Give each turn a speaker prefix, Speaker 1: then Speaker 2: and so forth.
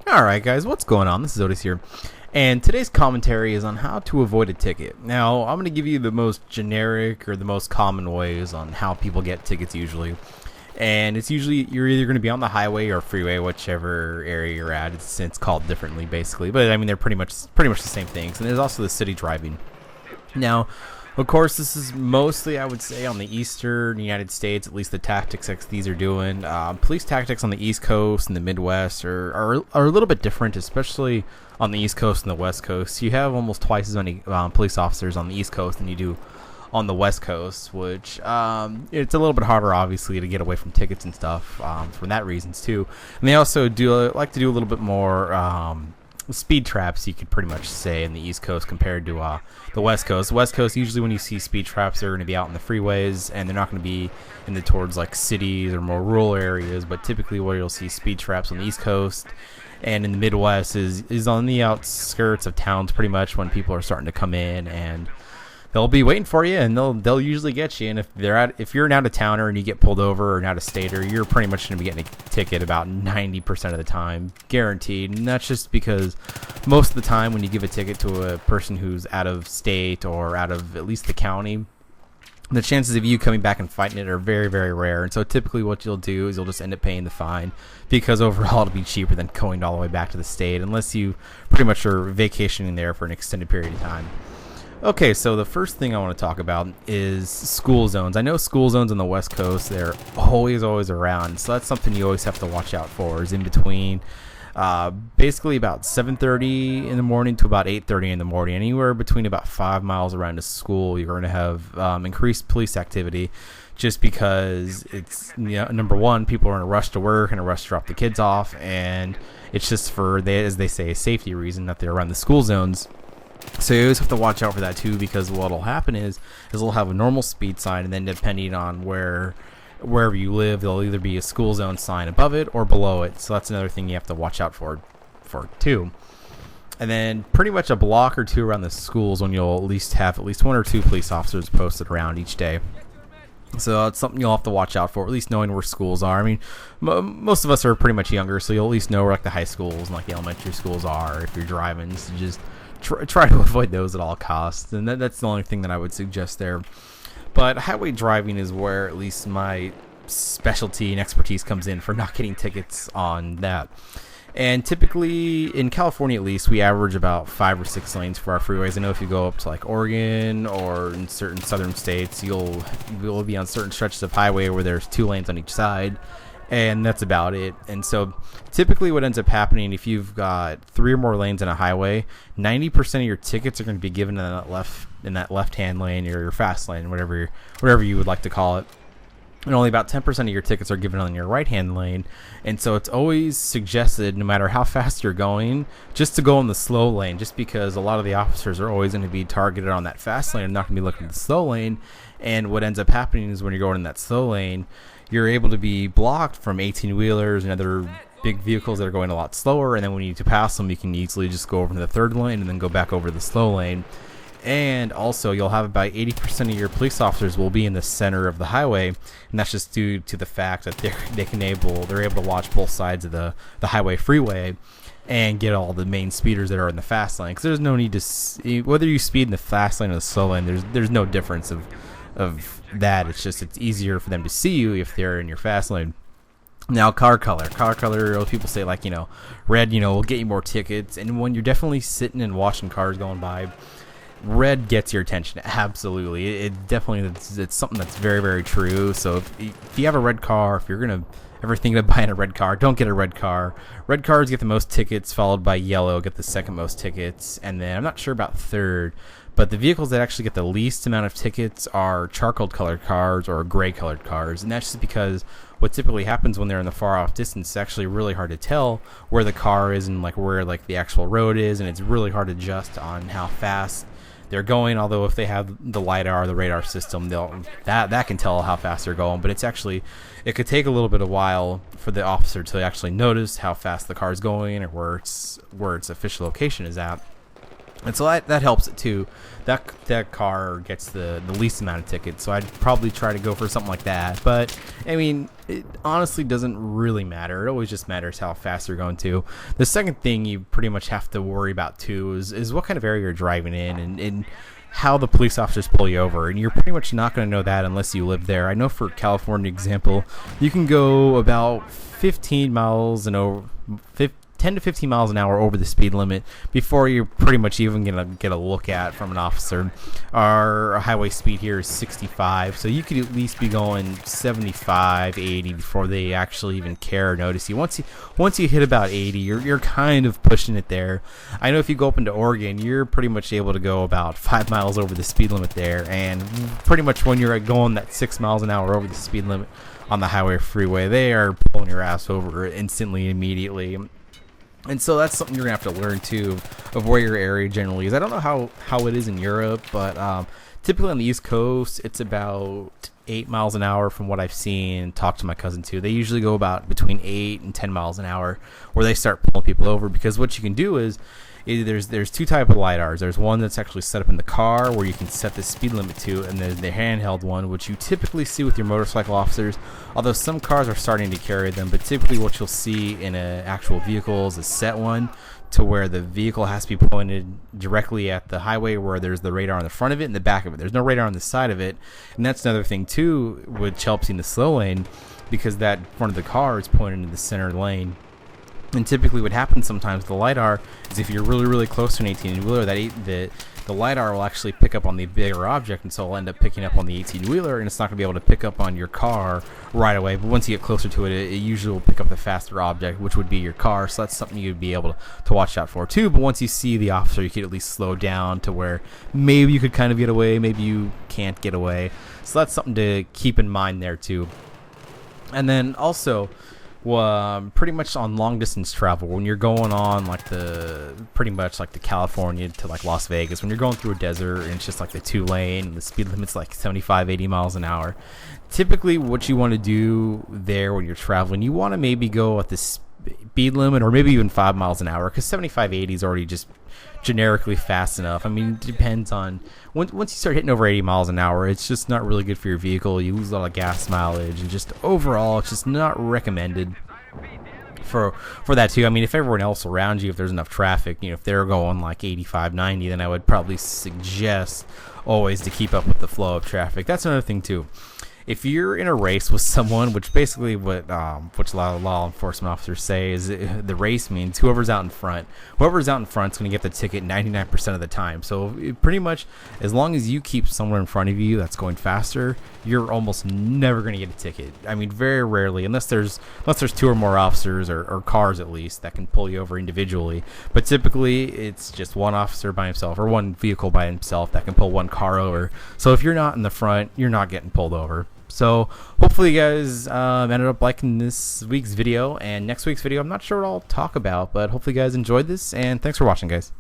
Speaker 1: Alright guys, what's going on? This is Otis here, and today's commentary is on how to avoid a ticket. Now, I'm going to give you the most generic or the most common ways on how people get tickets usually. And it's usually, you're either going to be on the highway or freeway, whichever area you're at. It's called differently basically, but I mean they're pretty much the same things. And there's also the city driving. Now, of course, this is mostly, I would say, on the eastern United States, at least the tactics that these are doing. Police tactics on the East Coast and the Midwest are a little bit different, especially on the East Coast and the West Coast. You have almost twice as many police officers on the East Coast than you do on the West Coast, which it's a little bit harder, obviously, to get away from tickets and stuff for that reasons, too. And they also like to do a little bit more speed traps, you could pretty much say, in the East Coast compared to the West Coast. West Coast, usually when you see speed traps, they're going to be out in the freeways, and they're not going to be in the towards like cities or more rural areas. But typically, where you'll see speed traps on the East Coast and in the Midwest is on the outskirts of towns, pretty much when people are starting to come in, and they'll be waiting for you, and they'll usually get you. And if you're an out of towner and you get pulled over or an out of stater, you're pretty much going to be getting a ticket about 90% of the time, guaranteed. And that's just because most of the time when you give a ticket to a person who's out of state or out of at least the county, the chances of you coming back and fighting it are very, very rare. And so typically what you'll do is you'll just end up paying the fine, because overall it'll be cheaper than going all the way back to the state, unless you pretty much are vacationing there for an extended period of time. Okay, so the first thing I want to talk about is school zones. I know school zones on the West Coast, they're always around, so that's something you always have to watch out for, is in between basically about 7:30 in the morning to about 8:30 in the morning. Anywhere between about 5 miles around a school, you're going to have increased police activity, just because it's, number one, people are in a rush to work and a rush to drop the kids off, and it's just for, as they say, a safety reason that they're around the school zones. So you always have to watch out for that too, because what'll happen is they'll have a normal speed sign, and then depending on wherever you live, there'll either be a school zone sign above it or below it. So that's another thing you have to watch out for too. And then pretty much a block or two around the schools when you'll have at least one or two police officers posted around each day. So that's something you'll have to watch out for, at least knowing where schools are. I mean, most of us are pretty much younger, so you'll at least know where like the high schools and like the elementary schools are if you're driving. So just try to avoid those at all costs, and that's the only thing that I would suggest there. But highway driving is where at least my specialty and expertise comes in for not getting tickets on that. And typically in California, at least, we average about 5 or 6 lanes for our freeways. I know if you go up to like Oregon or in certain southern states, you'll be on certain stretches of highway where there's 2 lanes on each side, and that's about it. And so typically what ends up happening, if you've got 3 or more lanes in a highway, 90% of your tickets are going to be given in that left-hand lane, or your fast lane, whatever you would like to call it. And only about 10% of your tickets are given on your right-hand lane. And so it's always suggested, no matter how fast you're going, just to go in the slow lane, just because a lot of the officers are always going to be targeted on that fast lane and not going to be looking at the slow lane. And what ends up happening is when you're going in that slow lane, you're able to be blocked from 18-wheelers and other big vehicles that are going a lot slower. And then when you need to pass them, you can easily just go over to the third lane and then go back over to the slow lane. And also, you'll have about 80% of your police officers will be in the center of the highway, and that's just due to the fact that they're able to watch both sides of the highway freeway and get all the main speeders that are in the fast lane. Because there's no need to whether you speed in the fast lane or the slow lane. There's no difference of that. It's easier for them to see you if they're in your fast lane. Now, car color, people say red, will get you more tickets, and when you're definitely sitting and watching cars going by, red gets your attention. Absolutely. It definitely, it's something that's very, very true. So if you have a red car, if you're going to ever think of buying a red car, don't get a red car. Red cars get the most tickets, followed by yellow get the second most tickets, and then I'm not sure about third, but the vehicles that actually get the least amount of tickets are charcoal colored cars or gray colored cars. And that's just because what typically happens when they're in the far off distance, it's actually really hard to tell where the car is and where the actual road is, and it's really hard to adjust on how fast they're going. Although if they have the LiDAR, the radar system, that can tell how fast they're going. But it could take a little bit of while for the officer to actually notice how fast the car is going or where its official location is at. And so that helps it too. That car gets the least amount of tickets, so I'd probably try to go for something like that. But I mean, it honestly doesn't really matter. It always just matters how fast you're going to. The second thing you pretty much have to worry about too is what kind of area you're driving in, and how the police officers pull you over. And you're pretty much not going to know that unless you live there. I know for California example, you can go about 15 miles and over 10 to 15 miles an hour over the speed limit before you're pretty much even going to get a look at from an officer. Our highway speed here is 65, so you could at least be going 75, 80 before they actually even care or notice you. Once you hit about 80, you're kind of pushing it there. I know if you go up into Oregon, you're pretty much able to go about 5 miles over the speed limit there, and pretty much when you're going that 6 miles an hour over the speed limit on the highway freeway, they are pulling your ass over instantly, immediately. And so that's something you're going to have to learn, too, of where your area generally is. I don't know how it is in Europe, but typically on the East Coast, it's about 8 miles an hour from what I've seen. Talked to my cousin, too. They usually go about between 8 and 10 miles an hour where they start pulling people over, because what you can do is there's two type of LiDARs. There's one that's actually set up in the car where you can set the speed limit to, and there's the handheld one, which you typically see with your motorcycle officers, although some cars are starting to carry them. But typically what you'll see in an actual vehicle is a set one to where the vehicle has to be pointed directly at the highway, where there's the radar on the front of it and the back of it. There's no radar on the side of it. And that's another thing too, which helps in the slow lane, because that front of the car is pointed into the center lane. And typically what happens sometimes with the LiDAR is if you're really, really close to an 18-wheeler, the LiDAR will actually pick up on the bigger object, and so it'll end up picking up on the 18-wheeler, and it's not going to be able to pick up on your car right away. But once you get closer to it, it usually will pick up the faster object, which would be your car. So that's something you'd be able to watch out for too. But once you see the officer, you could at least slow down to where maybe you could kind of get away, maybe you can't get away. So that's something to keep in mind there too. And then also, pretty much on long distance travel, when you're going on pretty much like the California to like Las Vegas, when you're going through a desert and it's just like the 2-lane and the speed limit's like 75, 80 miles an hour, typically what you want to do there when you're traveling, you want to maybe go at the speed limit or maybe even 5 miles an hour, because 75, 80 is already just generically fast enough. I mean, it depends on once you start hitting over 80 miles an hour, it's just not really good for your vehicle. You lose a lot of gas mileage, and just overall it's just not recommended for that too. I mean, if everyone else around you, if there's enough traffic, if they're going like 85, 90, then I would probably suggest always to keep up with the flow of traffic. That's another thing too. If you're in a race with someone, which basically what which a lot of law enforcement officers say is the race means whoever's out in front is going to get the ticket 99% of the time. So pretty much as long as you keep someone in front of you that's going faster, you're almost never going to get a ticket. I mean, very rarely, unless there's two or more officers or cars at least that can pull you over individually. But typically it's just one officer by himself or one vehicle by himself that can pull one car over. So if you're not in the front, you're not getting pulled over. So hopefully you guys ended up liking this week's video, and next week's video I'm not sure what I'll talk about, but hopefully you guys enjoyed this, and thanks for watching, guys.